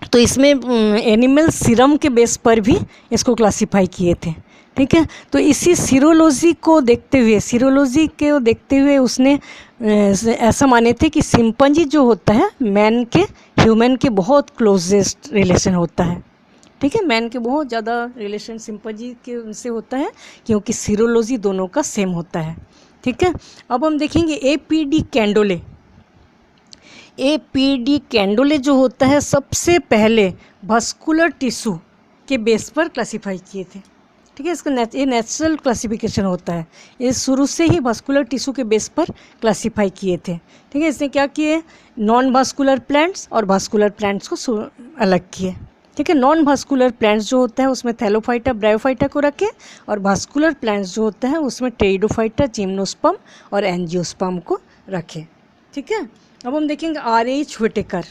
तो इसमें एनिमल सीरम के बेस पर भी इसको क्लासिफाई किए थे। ठीक है, तो इसी सीरोलॉजी को देखते हुए उसने ऐसा माने थे कि चिंपैंजी जो होता है मैन के, ह्यूमन के बहुत क्लोजेस्ट रिलेशन होता है। ठीक है, मैन के बहुत ज़्यादा रिलेशन चिंपैंजी के से होता है, क्योंकि सीरोलॉजी दोनों का सेम होता है। ठीक है, अब हम देखेंगे एपीडी कैंडोले। एपीडी कैंडोले जो होता है, सबसे पहले वास्कुलर टिश्यू के बेस पर क्लासीफाई किए थे। ठीक है, इसका ये नेचुरल क्लासिफिकेशन होता है, ये शुरू से ही वास्कुलर टिश्यू के बेस पर क्लासीफाई किए थे। ठीक है, इसने क्या किए, नॉन वास्कुलर प्लांट्स और वास्कुलर प्लांट्स को अलग किए। ठीक है, नॉन वास्कुलर प्लांट्स जो होता है उसमें थैलोफाइटा, ब्रायोफाइटा को रखे, और वास्कुलर प्लांट्स जो होता है उसमें टेरिडोफाइटा, जिम्नोस्पर्म और एंजियोस्पर्म को रखे। ठीक है, अब हम देखेंगे R.H. व्हिटेकर।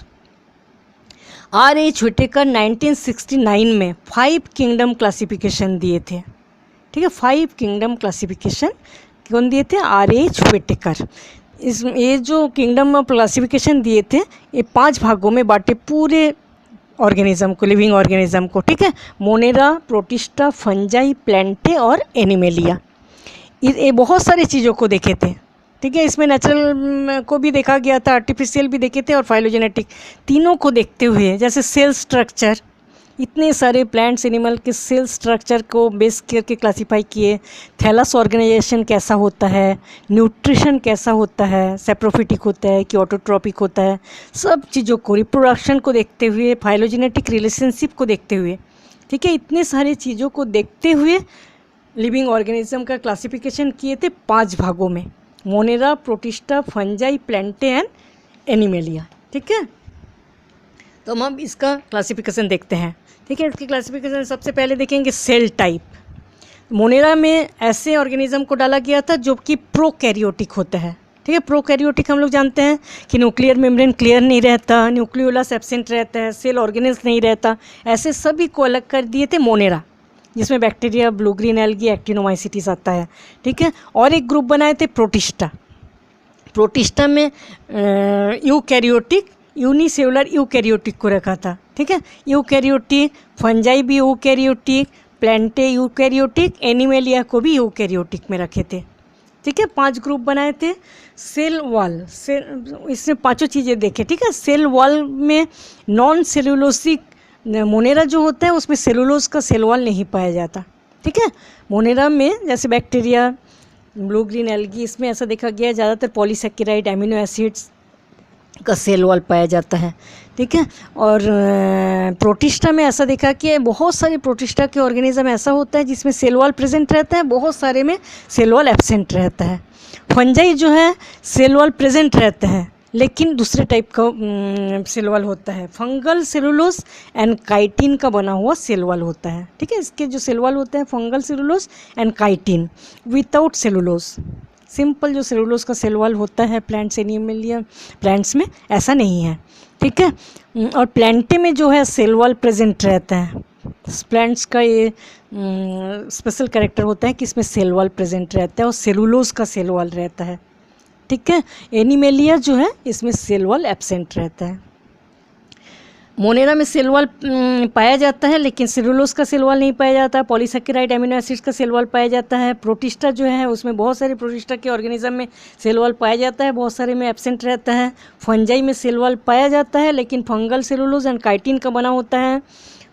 R.H. व्हिटेकर 1969 में 5 किंगडम क्लासिफिकेशन दिए थे। ठीक है, 5 किंगडम क्लासिफिकेशन कौन दिए थे, R.H. व्हिटेकर। ये जो किंगडम ऑफ क्लासिफिकेशन दिए थे, ये 5 भागों में बांटे पूरे ऑर्गेनिज्म को, लिविंग ऑर्गेनिज्म को। ठीक है, मोनेरा, प्रोटिस्टा, फंजाई, प्लांटे और एनिमेलिया। ये बहुत सारी चीज़ों को देखे थे। ठीक है, इसमें नेचुरल को भी देखा गया था, आर्टिफिशियल भी देखे थे, और फाइलोजेनेटिक, तीनों को देखते हुए, जैसे सेल स्ट्रक्चर, इतने सारे प्लांट्स एनिमल के सेल स्ट्रक्चर को बेस करके क्लासिफाई किए। थैलस ऑर्गेनाइजेशन कैसा होता है, न्यूट्रिशन कैसा होता है, सेप्रोफिटिक होता है कि ऑटोट्रॉपिक होता है, सब चीज़ों को, रिप्रोडक्शन को देखते हुए, फाइलोजेनेटिक रिलेशनशिप को देखते हुए, ठीक है, इतने सारी चीज़ों को देखते हुए लिविंग ऑर्गेनिज्म का क्लासिफिकेशन किए थे 5 भागों में, Monera, protista, fungi, Plantae and animalia. ठीक है, तो हम अब इसका क्लासिफिकेशन देखते हैं। ठीक है, इसकी क्लासिफिकेशन सबसे पहले देखेंगे सेल टाइप। मोनेरा में ऐसे ऑर्गेनिज्म को डाला गया था जो कि प्रोकैरियोटिक होता है। ठीक है, प्रोकैरियोटिक हम लोग जानते हैं कि न्यूक्लियर मेम्ब्रेन क्लियर नहीं रहता, न्यूक्लियोलस एब्सेंट रहता है, सेल ऑर्गेनिज्म नहीं रहता, ऐसे सभी को अलग कर दिए थे मोनेरा, जिसमें bacteria, blue green algae, actinomycetes आता है। ठीक है, और एक ग्रुप बनाए थे प्रोटिस्टा। प्रोटिस्टा में यूकैरियोटिक, यूनिसेलुलर यूकैरियोटिक को रखा था। ठीक है, यूकैरियोटिक, फंजाई भी यूकैरियोटिक, प्लांटे यूकैरियोटिक, एनिमेलिया को भी यूकैरियोटिक में रखे थे। ठीक है, 5 ग्रुप बनाए थे। सेल वॉल, इसमें 5 चीज़ें देखे। ठीक है, सेल वॉल में नॉन सेलुलोसिक मोनेरा जो होता है उसमें सेलुलोज का सेल वॉल नहीं पाया जाता। ठीक है, मोनेरा में जैसे बैक्टीरिया, ब्लू ग्रीन एल्गी, इसमें ऐसा देखा गया है ज़्यादातर पॉलीसेकेराइड, एमिनो एसिड्स का सेल वॉल पाया जाता है। ठीक है, और प्रोटिस्टा में ऐसा देखा कि बहुत सारे प्रोटिस्टा के ऑर्गेनिज्म ऐसा होता है जिसमें सेल वॉल प्रेजेंट रहता है, बहुत सारे में सेल वॉल एब्सेंट रहता है। फंजाई जो है सेल वॉल प्रेजेंट रहता है लेकिन दूसरे टाइप का सेल वॉल होता है, फंगल सेलुलोज एंड काइटिन का बना हुआ सेल वॉल होता है। ठीक है, इसके जो सेल वॉल होते हैं fungal cellulose and chitin without cellulose. Simple जो सेलुलोज का सेल वॉल होता है प्लांट्स, एनिमलिया प्लांट्स में ऐसा नहीं है। ठीक है, और प्लांटे में जो है सेल वॉल प्रेजेंट रहता है, प्लांट्स का ये स्पेशल कैरेक्टर होता है कि इसमें सेल वॉल प्रेजेंट रहता है और सेलुलोज का सेल वॉल रहता है, ठीक है। एनिमेलिया जो है इसमें सेल वॉल एब्सेंट रहता है। मोनेरा में सेल वॉल पाया जाता है लेकिन सेलुलोज का सेल वॉल नहीं पाया जाता है। पॉलीसेकेराइड एमिनो एसिड्स का सेल वॉल पाया जाता है। प्रोटिस्टा जो है उसमें बहुत सारे प्रोटिस्टा के ऑर्गेनिज्म में सेल वॉल पाया जाता है, बहुत सारे में एब्सेंट रहता है। फंजाई में सेल वॉल पाया जाता है लेकिन फंगल सेलुलोज एंड काइटिन का बना होता है।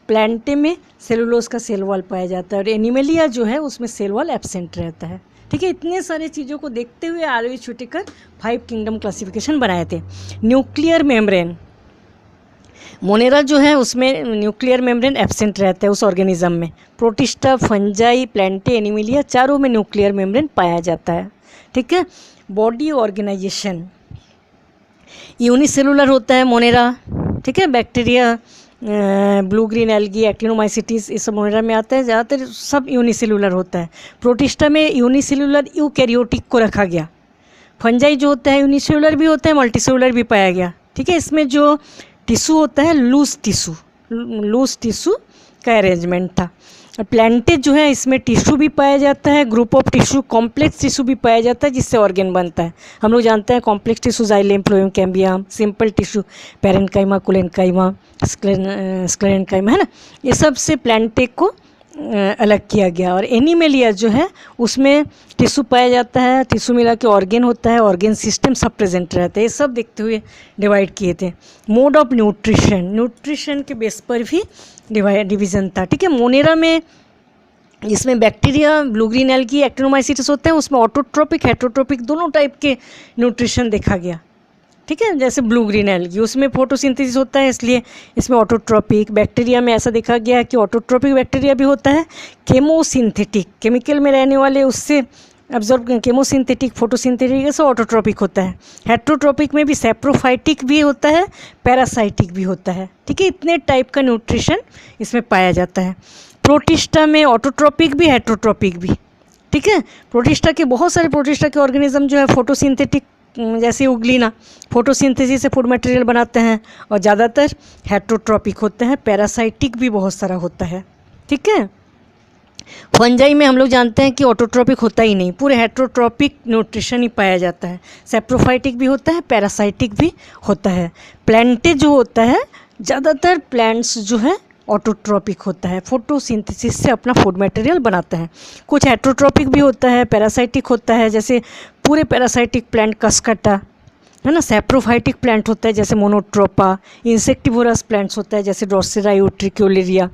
प्लांटे में सेलुलोज का सेल वॉल पाया जाता है और एनिमेलिया जो है उसमें सेल वॉल एब्सेंट रहता है, ठीक है। इतने सारे चीज़ों को देखते हुए आरवी छुटेकर 5 किंगडम क्लासिफिकेशन बनाए थे। न्यूक्लियर मेम्ब्रेन, मोनेरा जो है उसमें न्यूक्लियर मेम्ब्रेन एब्सेंट रहता है उस ऑर्गेनिज्म में। प्रोटिस्टा, फंजाई, प्लांटे, एनिमेलिया चारों में न्यूक्लियर मेम्ब्रेन पाया जाता है, ठीक है। बॉडी ऑर्गेनाइजेशन यूनिसेलुलर होता है मोनेरा, ठीक है। Bacteria, blue green algae, actinomycetes ये सब मोनेरा में आता है, ज़्यादातर सब यूनिसेलुलर होता है। प्रोटिस्टा में यूनिसेलुलर यूकैरियोटिक को रखा गया। फंजाई जो होता है यूनिसेलुलर भी होता है, मल्टीसेलुलर भी पाया गया, ठीक है। इसमें जो टिश्यू होता है लूज टिश्यू का अरेंजमेंट था। और प्लांटे जो है इसमें टिश्यू भी पाया जाता है, group of tissue, complex tissue भी पाया जाता है जिससे ऑर्गेन बनता है। हम लोग जानते हैं complex tissue xylem, phloem, cambium, simple tissue parenchyma, collenchyma, sclerenchyma, है ना। ये सब से प्लांटे को अलग किया गया। और एनिमेलिया जो है उसमें टिश्यू पाया जाता है, टिश्यू मिला के ऑर्गेन होता है, ऑर्गेन सिस्टम सब प्रेजेंट रहता है। ये सब देखते हुए डिवाइड किए थे। मोड ऑफ न्यूट्रिशन के बेस पर भी डिवीज़न था, ठीक है। मोनेरा में इसमें बैक्टीरिया, ब्लू ग्रीन एल्गी, एक्टिनोमाइसिट्स होते हैं, उसमें ऑटोट्रोपिक, हेटरोट्रोपिक दोनों टाइप के न्यूट्रिशन देखा गया, ठीक है। जैसे ब्लू ग्रीन एल्गी उसमें फोटोसिंथेसिस होता है इसलिए इसमें ऑटोट्रोपिक। बैक्टीरिया में ऐसा देखा गया है कि ऑटोट्रोपिक बैक्टीरिया भी होता है। केमोसिंथेटिक, केमिकल में रहने वाले उससे अब्जॉर्ब, केमोसिंथेटिक, फोटोसिंथेटिक ऐसा ऑटोट्रोपिक होता है। हेट्रोट्रोपिक में भी सैप्रोफाइटिक भी होता है, पैरासाइटिक भी होता है, ठीक है। इतने टाइप का न्यूट्रिशन इसमें पाया जाता है। प्रोटिस्टा में ऑटोट्रोपिक भी, हेट्रोट्रोपिक भी, ठीक है। प्रोटिस्टा के बहुत सारे प्रोटिस्टा के ऑर्गेनिज्म जो है फोटोसिंथेटिक, जैसे उगलीना फोटोसिंथेसिस से फूड मटेरियल बनाते हैं, और ज़्यादातर हेट्रोट्रोपिक होते हैं। पैरासाइटिक भी बहुत सारा होता है, ठीक है। फंजाई में हम लोग जानते हैं कि ऑटोट्रोपिक होता ही नहीं, पूरे हेट्रोट्रोपिक न्यूट्रिशन ही पाया जाता है। सैप्रोफाइटिक भी होता है, पैरासाइटिक भी होता है। प्लांटे जो होता है ज़्यादातर प्लांट्स जो है ऑटोट्रोपिक होता है, फोटोसिंथेसिस से अपना फूड मटेरियल बनाता है। कुछ हेट्रोट्रोपिक भी होता है, पैरासाइटिक होता है, जैसे पूरे पैरासाइटिक प्लांट कसकटा, है ना। सैप्रोफाइटिक प्लांट होता है जैसे मोनोट्रोपा। इंसेक्टिवोरस प्लांट्स होता है जैसे ड्रोसेरा, यूट्रिक्यूलेरिया,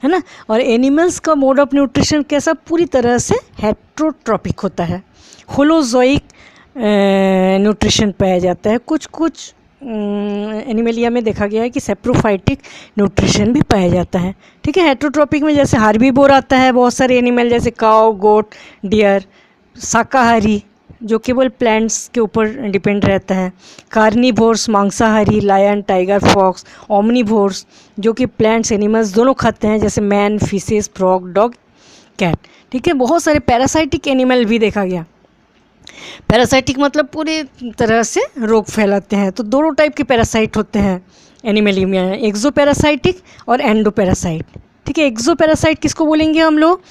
है ना। और एनिमल्स का मोड ऑफ न्यूट्रिशन कैसा, पूरी तरह से हेट्रोट्रोपिक होता है। होलोजोइक न्यूट्रिशन पाया जाता है। कुछ एनिमेलिया में देखा गया है कि सैप्रोफाइटिक न्यूट्रिशन भी पाया जाता है, ठीक है। हेट्रोट्रोपिक में जैसे हार्बीवोर आता है, बहुत सारे एनिमल जैसे काऊ, गोट, डियर। शाकाहारी जो केवल प्लांट्स के ऊपर डिपेंड रहता है। कार्निवोर्स मांसाहारी, लायन, टाइगर, फॉक्स। ओमनिवोर्स जो कि प्लांट्स एनिमल्स दोनों खाते हैं, जैसे man, fishes, frog, dog, cat, ठीक है। बहुत सारे पैरासाइटिक एनिमल भी देखा गया। पैरासाइटिक मतलब पूरी तरह से रोग फैलाते हैं। तो दोनों टाइप के पैरासाइट होते हैं एनिमल में, एक्सोपैरासाइटिक और एंडोपैरासाइट, ठीक है। एक्सोपैरासाइट किसको बोलेंगे हम लोग,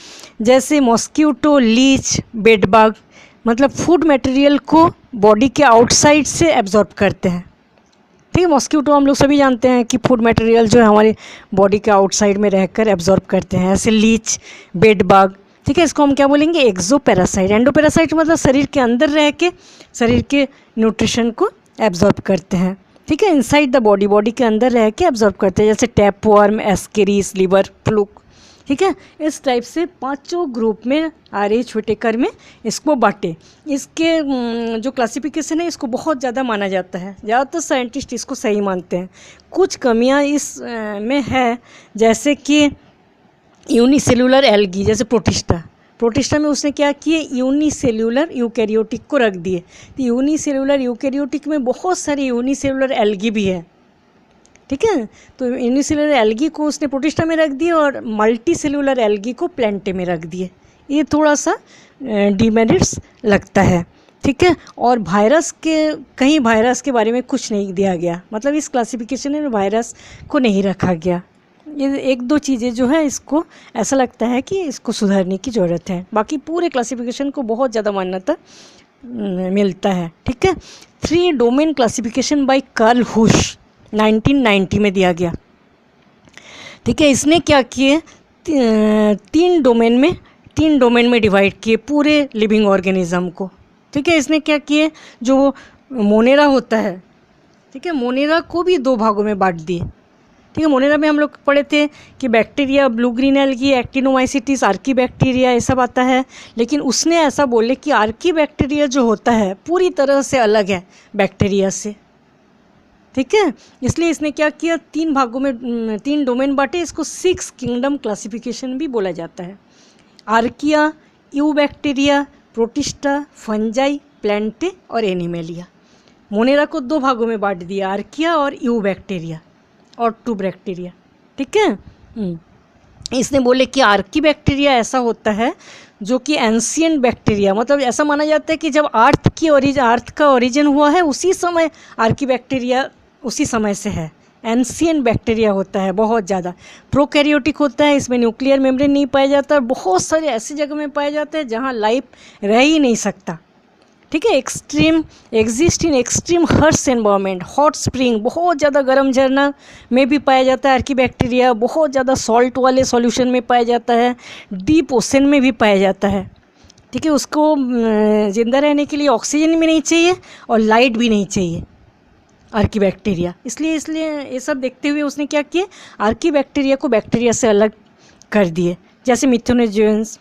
जैसे मॉस्किटो, लीच, बेडबग, मतलब फूड मटेरियल को बॉडी के आउटसाइड से एब्जॉर्ब करते हैं, ठीक है। मॉस्किटो हम लोग सभी जानते हैं कि फूड मटेरियल जो है हमारे बॉडी के आउटसाइड में रहकर एब्जॉर्ब करते हैं, ऐसे लीच, बेडबग, ठीक है। इसको हम क्या बोलेंगे, एक्सोपैरासाइट। एंडोपैरासाइट मतलब शरीर के अंदर रह के शरीर के न्यूट्रिशन को एब्जॉर्ब करते हैं, ठीक है। इनसाइड द बॉडी के अंदर रह के एब्जॉर्ब करते हैं, जैसे टैपवर्म, एस्केरिस, लिवर, फ्लूक, ठीक है। इस टाइप से पांचों ग्रुप में RH व्हिटेकर में इसको बांटे। इसके जो क्लासिफिकेशन है इसको बहुत ज़्यादा माना जाता है, ज़्यादातर साइंटिस्ट इसको सही मानते हैं। कुछ कमियां इस में है, जैसे कि यूनिसेलुलर एल्गी, जैसे प्रोटिस्टा में उसने क्या किए, यूनिसेलुलर यूकैरियोटिक को रख दिए। तो यूनिसेलुलर यूकैरियोटिक में बहुत सारी यूनिसेलुलर एल्गी भी है, ठीक है। तो यूनिसेलुलर एल्गी को उसने प्रोटिस्टा में रख दिए और मल्टी सेलुलर एल्गी को प्लांटे में रख दिए। ये थोड़ा सा डिमेरिट्स लगता है, ठीक है। और कहीं वायरस के बारे में कुछ नहीं दिया गया, मतलब इस क्लासिफिकेशन में वायरस को नहीं रखा गया, ये एक दो चीज़ें जो है इसको ऐसा लगता है कि इसको सुधारने की ज़रूरत है, बाकी पूरे क्लासिफिकेशन को बहुत ज़्यादा मान्यता मिलता है। ठीक है, 3 डोमेन क्लासिफिकेशन बाय कार्ल हुश 1990 में दिया गया। ठीक है, इसने क्या किए, 3 डोमेन में डिवाइड किए पूरे लिविंग ऑर्गेनिज्म को। ठीक है, इसने क्या किए, जो मोनेरा होता है, ठीक है, मोनेरा को भी 2 भागों में बांट दिए। ठीक है, मोनेरा में हम लोग पढ़े थे कि bacteria, blue green algae, actinomycetes, archaebacteria, ये सब आता है। लेकिन उसने ऐसा बोले कि आर्की बैक्टीरिया जो होता है पूरी तरह से अलग है बैक्टीरिया से। ठीक है, इसलिए इसने क्या किया, 3 भागों में 3 डोमेन बांटे। इसको 6 किंगडम क्लासिफिकेशन भी बोला जाता है। Archaea, you bacteria, protista, fungi, Plantae और एनिमेलिया। मोनेरा को 2 भागों में बांट दिया, आर्किया और यू बैक्टीरिया और 2 बैक्टीरिया। ठीक है, इसने बोले कि आर्की बैक्टीरिया ऐसा होता है जो कि एंशिएंट बैक्टीरिया, मतलब ऐसा माना जाता है कि जब अर्थ का ओरिजिन हुआ है उसी समय आर्की बैक्टीरिया उसी समय से है। एंशिएंट बैक्टीरिया होता है, बहुत ज़्यादा प्रोकैरियोटिक होता है, इसमें न्यूक्लियर मेम्ब्रेन नहीं पाया जाता और बहुत सारे ऐसी जगह में पाया जाता है जहाँ लाइफ रह ही नहीं सकता। ठीक है, exist in extreme harsh environment, hot spring, बहुत ज़्यादा गर्म झरना में भी पाया जाता है आर्की बैक्टीरिया, बहुत ज़्यादा सॉल्ट वाले सॉल्यूशन में पाया जाता है, डीप ओशन में भी पाया जाता है। ठीक है, उसको ज़िंदा रहने के लिए ऑक्सीजन भी नहीं चाहिए और लाइट भी नहीं चाहिए आर्की बैक्टीरिया। इसलिए ये सब देखते हुए उसने क्या किया, आर्की बैक्टीरिया को बैक्टीरिया से अलग कर दिए, जैसे मिथुनोजेंस,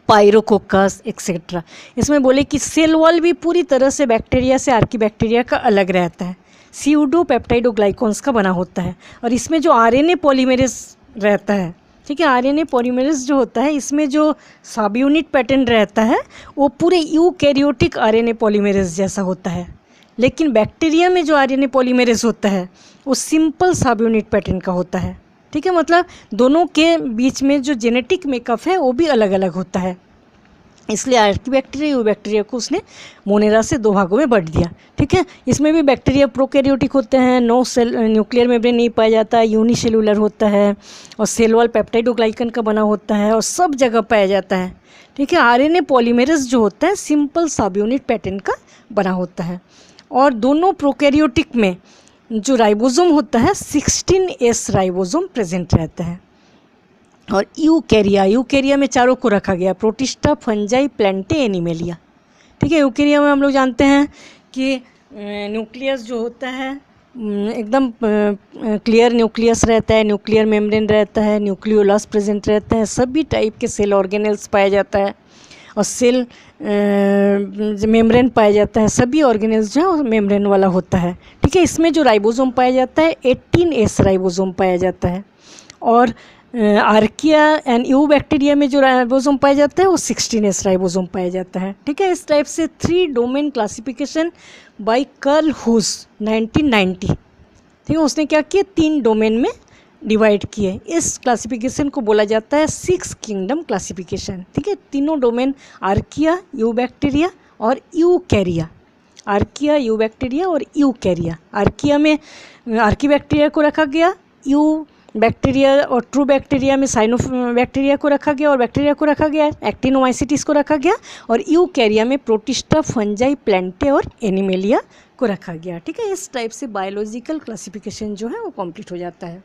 पायरोकोकस एक्सेट्रा। इसमें बोले कि सेल वॉल भी पूरी तरह से बैक्टीरिया से आर्की बैक्टीरिया का अलग रहता है, सीयूडो पेप्टाइडोग्लाइकॉन्स का बना होता है। और इसमें जो आरएनए पॉलीमेरेज रहता है, ठीक है, आरएनए पॉलीमेरेज जो होता है, इसमें जो सब यूनिट पैटर्न रहता है वो पूरे यूकैरियोटिक आरएनए पॉलीमेरेज जैसा होता है। लेकिन बैक्टीरिया में जो आरएनए पॉलीमेरेज होता है वो सिंपल सब यूनिट पैटर्न का होता है। ठीक है, मतलब दोनों के बीच में जो जेनेटिक मेकअप है वो भी अलग अलग होता है। इसलिए आर्की बैक्टीरिया, यू बैक्टीरिया को उसने मोनेरा से 2 भागों में बांट दिया। ठीक है, इसमें भी बैक्टीरिया प्रोकैरियोटिक होते हैं, न्यूक्लियर मेम्ब्रेन नहीं पाया जाता, यूनिसेलुलर होता है और सेल वॉल पेप्टाइडोग्लाइकन का बना होता है और सब जगह पाया जाता है। ठीक है, आरएनए पॉलीमेरेज जो होता है सिंपल सब यूनिट पैटर्न का बना होता है। और दोनों प्रोकैरियोटिक में जो राइबोसोम होता है 16S राइबोसोम प्रेजेंट रहता है। और यूकैरिया में चारों को रखा गया, प्रोटिस्टा, फंजाई, प्लांटे, एनिमेलिया। ठीक है, यूकैरिया में हम लोग जानते हैं कि न्यूक्लियस जो होता है एकदम क्लियर न्यूक्लियस रहता है, न्यूक्लियर मेम्ब्रेन रहता है, न्यूक्लियोलस प्रेजेंट रहता है, सभी टाइप के सेल ऑर्गेनेल्स पाया जाता है और सेल मेम्ब्रेन पाया जाता है। सभी ऑर्गेनेल्स जो है मेम्ब्रेन वाला होता है। ठीक है, इसमें जो राइबोसोम पाया जाता है 18S राइबोसोम पाया जाता है। और आर्किया एंड यू बैक्टीरिया में जो राइबोसोम पाया जाता है वो 16S राइबोसोम पाया जाता है। ठीक है, इस टाइप से 3 डोमेन क्लासिफिकेशन बाय कार्ल हुश 1990। ठीक है, उसने क्या किया, 3 डोमेन में डिवाइड किए। इस क्लासिफिकेशन को बोला जाता है 6 किंगडम क्लासिफिकेशन। ठीक है, तीनों डोमेन आर्किया, यू बैक्टीरिया और यूकैरिया, आर्किया, यू बैक्टीरिया और यूकैरिया। आर्किया में आर्की बैक्टीरिया को रखा गया, यू बैक्टीरिया और ट्रू बैक्टीरिया में साइनो बैक्टीरिया को रखा गया और बैक्टीरिया को रखा गया, एक्टिनोमाइसिटिस को रखा गया और यूकैरिया में प्रोटिस्टा, फंजाई, प्लांटे और एनिमेलिया को रखा गया। ठीक है, इस टाइप से बायोलॉजिकल क्लासिफिकेशन जो है वो कंप्लीट हो जाता है।